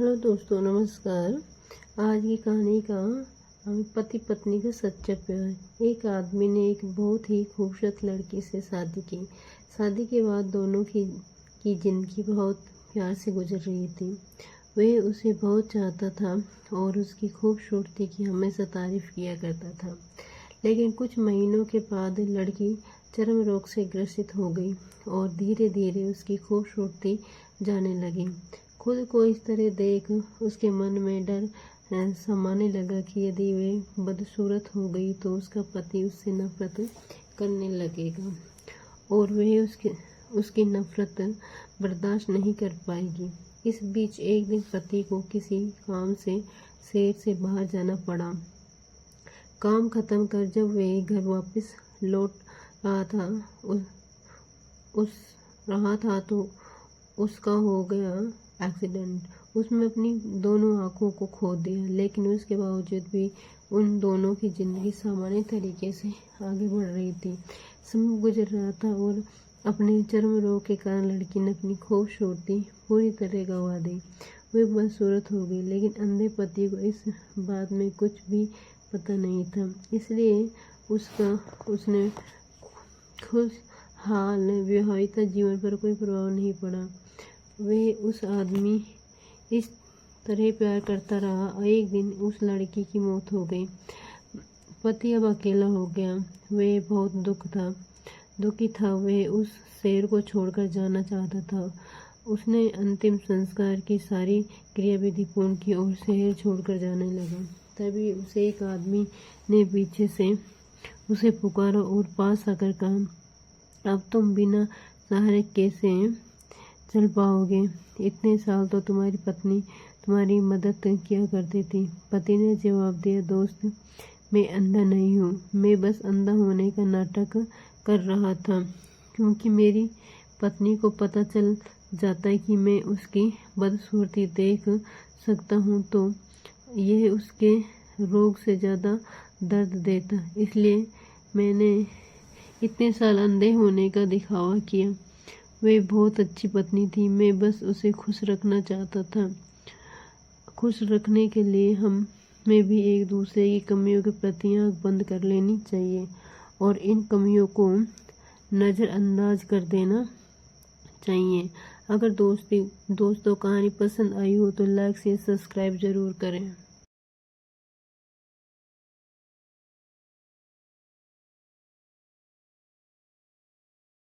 Hello दोस्तों, नमस्कार। आज की कहानी का पति पत्नी का सच्चा प्यार। एक आदमी ने एक बहुत ही खूबसूरत लड़की से शादी की। शादी के बाद दोनों की जिंदगी बहुत प्यार से गुजर रही थी। वह उसे बहुत चाहता था और उसकी खूबसूरती की हमेशा तारीफ किया करता था। लेकिन कुछ महीनों के बाद लड़की चर्म रोग से ग्रसित हो गई और धीरे धीरे उसकी खूबसूरती जाने लगी। खुद को इस तरह देख उसके मन में डर समाने लगा कि यदि वे बदसूरत हो गई तो उसका पति उससे नफरत करने लगेगा और वह उसकी नफरत बर्दाश्त नहीं कर पाएगी। इस बीच एक दिन पति को किसी काम से शहर से बाहर जाना पड़ा। काम खत्म कर जब वे घर वापस लौट रहा था तो उसका हो गया एक्सीडेंट। उसने अपनी दोनों आंखों को खो दिया, लेकिन उसके बावजूद भी उन दोनों की जिंदगी सामान्य तरीके से आगे बढ़ रही थी। समय गुजर रहा था और अपने चर्म रोग के कारण लड़की ने अपनी खूबसूरती पूरी तरह गंवा दी। वह बदसूरत हो गई, लेकिन अंधे पति को इस बात में कुछ भी पता नहीं था। इसलिए उसने खुशहाल विवाहित जीवन पर कोई प्रभाव नहीं पड़ा। वह उस आदमी इस तरह प्यार करता रहा। एक दिन उस लड़की की मौत हो गई। पति अब अकेला हो गया। वह बहुत दुखी था। वह उस शहर को छोड़कर जाना चाहता था। उसने अंतिम संस्कार की सारी क्रियाविधि पूर्ण की और शहर छोड़कर जाने लगा। तभी उसे एक आदमी ने पीछे से उसे पुकारा और पास आकर कहा, अब तुम बिना सहारे कैसे चल पाओगे? इतने साल तो तुम्हारी पत्नी तुम्हारी मदद किया करती थी। पति ने जवाब दिया, दोस्त, मैं अंधा नहीं हूँ। मैं बस अंधा होने का नाटक कर रहा था, क्योंकि मेरी पत्नी को पता चल जाता है कि मैं उसकी बदसूरती देख सकता हूँ तो यह उसके रोग से ज़्यादा दर्द देता। इसलिए मैंने इतने साल अंधे होने का दिखावा किया। वह बहुत अच्छी पत्नी थी। मैं बस उसे खुश रखना चाहता था। खुश रखने के लिए हमें भी एक दूसरे की कमियों के प्रति आँख बंद कर लेनी चाहिए और इन कमियों को नज़रअंदाज कर देना चाहिए। अगर दोस्तों कहानी पसंद आई हो तो लाइक शेयर सब्सक्राइब ज़रूर करें।